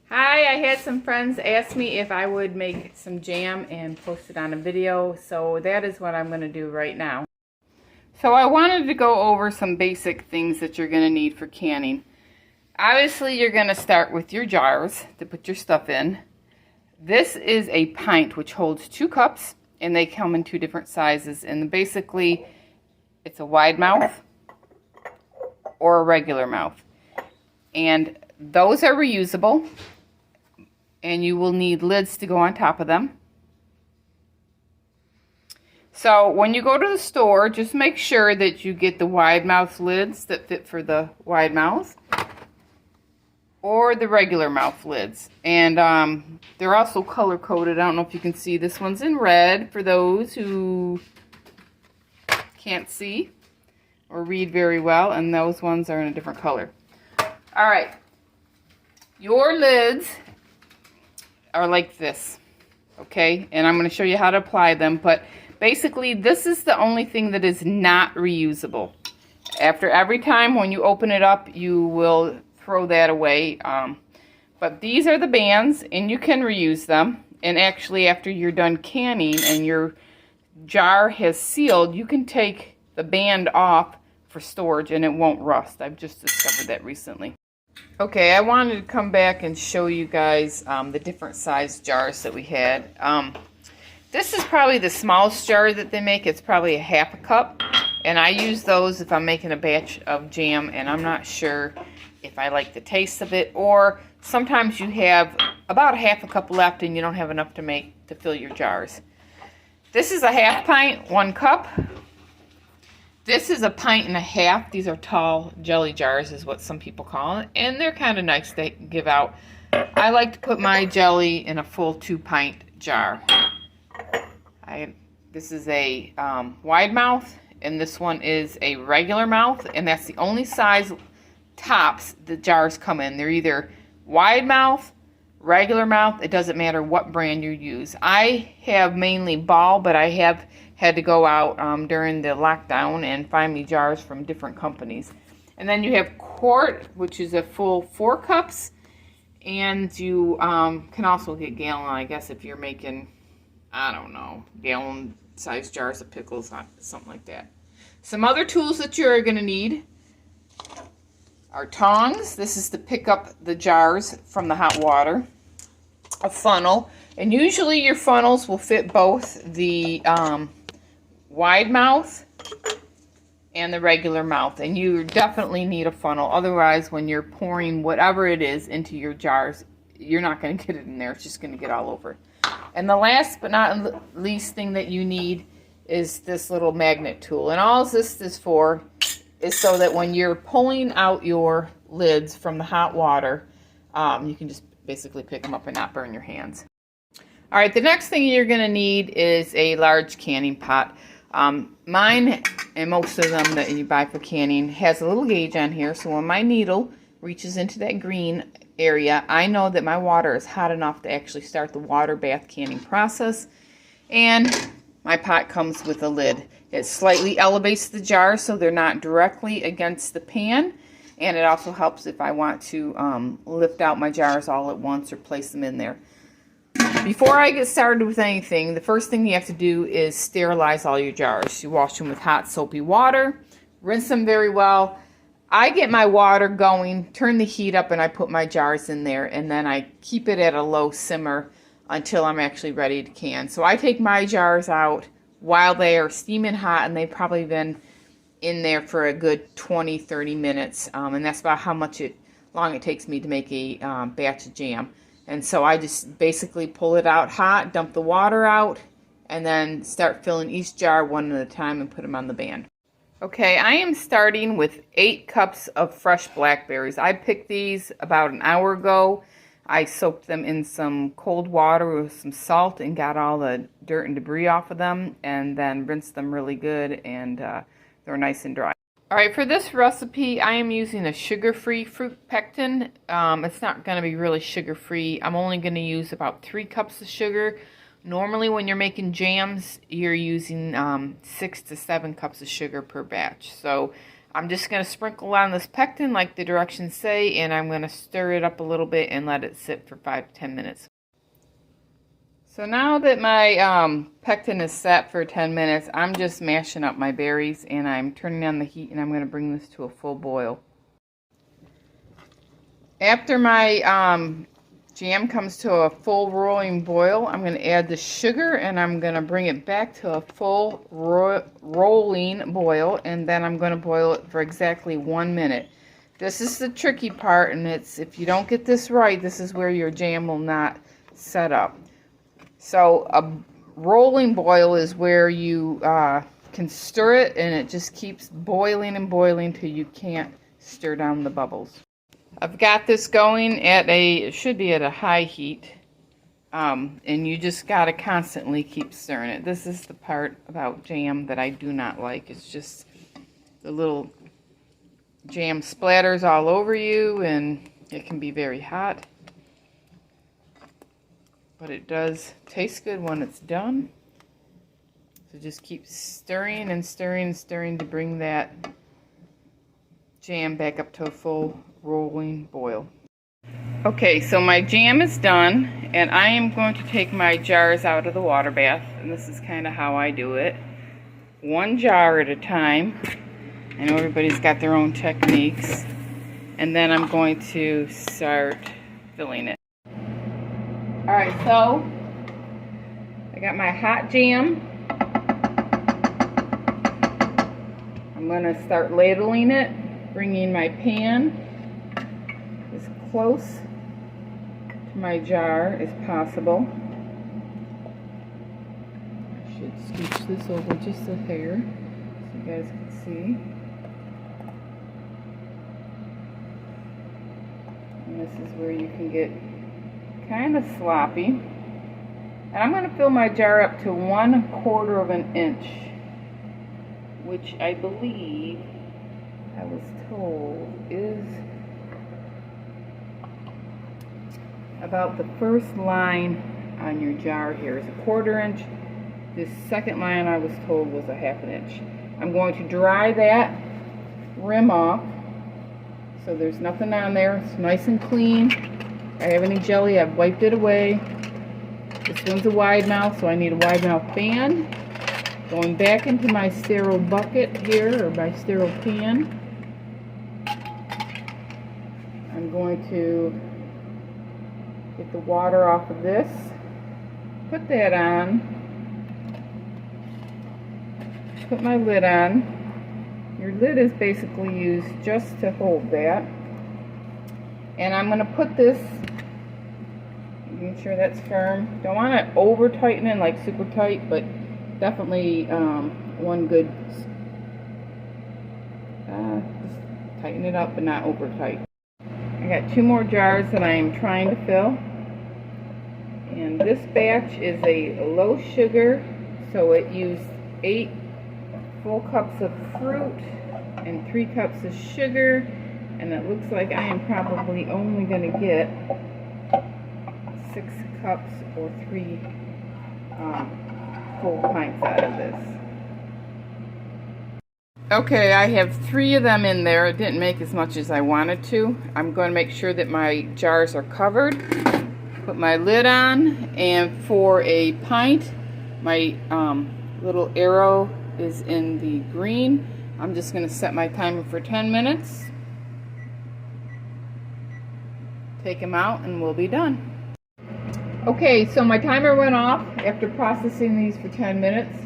Hi, I had some friends ask me if I would make some jam and post it on a video, so that is what I'm going to do right now. So I wanted to go over some basic things that you're going to need for canning. Obviously, you're going to start with your jars to put your stuff in. This is a pint, which holds 2 cups, and they come in 2 different sizes. And basically, it's a wide mouth or a regular mouth. And those are reusable. And you will need lids to go on top of them. So when you go to the store, just make sure that you get the wide mouth lids that fit for the wide mouth or the regular mouth lids. And they're also color coded. I don't know if you can see. This one's in red for those who can't see or read very well, and those ones are in a different color. All right, your lids are like this, okay? And I'm going to show you how to apply them, but basically this is the only thing that is not reusable. After every time when you open it up, you will throw that away. But these are the bands, and you can reuse them. And actually, after you're done canning and your jar has sealed, you can take the band off for storage and it won't rust. I've just discovered that recently. Okay, I wanted to come back and show you guys the different size jars that we had. This is probably the smallest jar that they make. It's probably a half a cup. And I use those if I'm making a batch of jam and I'm not sure if I like the taste of it. Or sometimes you have about a half a cup left and you don't have enough to fill your jars. This is a half pint, 1 cup. This is a pint and a half. These are tall jelly jars is what some people call it. And they're kind of nice to give out. I like to put my jelly in a full 2-pint jar. This is a wide mouth, and this one is a regular mouth. And that's the only size tops the jars come in. They're either wide mouth, regular mouth. It doesn't matter what brand you use. I have mainly Ball, but I have had to go out during the lockdown and find me jars from different companies. And then you have quart, which is a full 4 cups. And you can also get gallon, I guess, if you're making, I don't know, gallon-sized jars of pickles, something like that. Some other tools that you're going to need are tongs. This is to pick up the jars from the hot water. A funnel. And usually your funnels will fit both the wide mouth and the regular mouth, and you definitely need a funnel. Otherwise, when you're pouring whatever it is into your jars, you're not going to get it in there. It's just going to get all over. And the last but not least thing that you need is this little magnet tool. And all this is for is so that when you're pulling out your lids from the hot water, you can just basically pick them up and not burn your hands. All right, the next thing you're going to need is a large canning pot. Mine, and most of them that you buy for canning, has a little gauge on here, so when my needle reaches into that green area, I know that my water is hot enough to actually start the water bath canning process. And my pot comes with a lid. It slightly elevates the jar so they're not directly against the pan, and it also helps if I want to lift out my jars all at once or place them in there. Before I get started with anything, the first thing you have to do is sterilize all your jars. You wash them with hot soapy water, rinse them very well. I get my water going, turn the heat up, and I put my jars in there, and then I keep it at a low simmer until I'm actually ready to can. So I take my jars out while they are steaming hot, and they've probably been in there for a good 20-30 minutes, and that's about how long it takes me to make a batch of jam. And so I just basically pull it out hot, dump the water out, and then start filling each jar one at a time and put them on the band. Okay, I am starting with 8 cups of fresh blackberries. I picked these about an hour ago. I soaked them in some cold water with some salt and got all the dirt and debris off of them, and then rinsed them really good, and they're nice and dry. All right, for this recipe, I am using a sugar-free fruit pectin. It's not going to be really sugar-free. I'm only going to use about 3 cups of sugar. Normally, when you're making jams, you're using 6 to 7 cups of sugar per batch. So I'm just going to sprinkle on this pectin like the directions say, and I'm going to stir it up a little bit and let it sit for 5 to 10 minutes. So now that my pectin is set for 10 minutes, I'm just mashing up my berries, and I'm turning on the heat, and I'm going to bring this to a full boil. After my jam comes to a full rolling boil, I'm going to add the sugar, and I'm going to bring it back to a full rolling boil, and then I'm going to boil it for exactly 1 minute. This is the tricky part, and it's, if you don't get this right, this is where your jam will not set up. So a rolling boil is where you can stir it, and it just keeps boiling and boiling till you can't stir down the bubbles. I've got this going at it should be at a high heat, and you just got to constantly keep stirring it. This is the part about jam that I do not like. It's just the little jam splatters all over you, and it can be very hot. But it does taste good when it's done. So just keep stirring and stirring and stirring to bring that jam back up to a full rolling boil. Okay, so my jam is done, and I am going to take my jars out of the water bath, and this is kind of how I do it. 1 jar at a time. I know everybody's got their own techniques. And then I'm going to start filling it. Alright, so I got my hot jam. I'm going to start ladling it, bringing my pan as close to my jar as possible. I should scooch this over just a hair so you guys can see. And this is where you can get kind of sloppy. And I'm going to fill my jar up to 1/4 of an inch, which I believe I was told is about the first line on your jar here is 1/4 inch. This second line I was told was 1/2 inch. I'm going to dry that rim off so there's nothing on there. It's nice and clean. If I have any jelly, I've wiped it away. This one's a wide mouth, so I need a wide mouth fan. Going back into my sterile bucket here, or my sterile pan. I'm going to get the water off of this. Put that on. Put my lid on. Your lid is basically used just to hold that. And I'm going to put this, make sure that's firm. Don't want to over tighten it like super tight, but definitely one good, just tighten it up but not over tight. I got 2 more jars that I am trying to fill. And this batch is a low sugar, so it used 8 full cups of fruit and 3 cups of sugar, and it looks like I am probably only going to get 6 cups or 3 full pints out of this. Okay, I have 3 of them in there. It didn't make as much as I wanted to. I'm going to make sure that my jars are covered. Put my lid on, and for a pint, my little arrow is in the green. I'm just going to set my timer for 10 minutes. Take them out and we'll be done. Okay, so my timer went off after processing these for 10 minutes.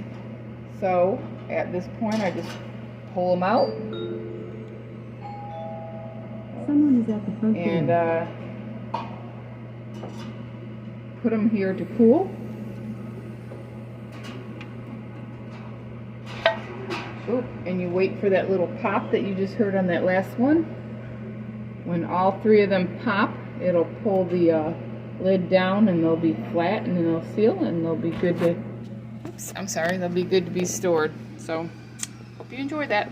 So at this point I just pull them out. Someone is at the front door. And put them here to cool. Oop, and you wait for that little pop that you just heard on that last one. When all 3 of them pop, it'll pull the lid down, and they'll be flat, and then they'll seal, and they'll be good to, they'll be good to be stored. So, hope you enjoyed that.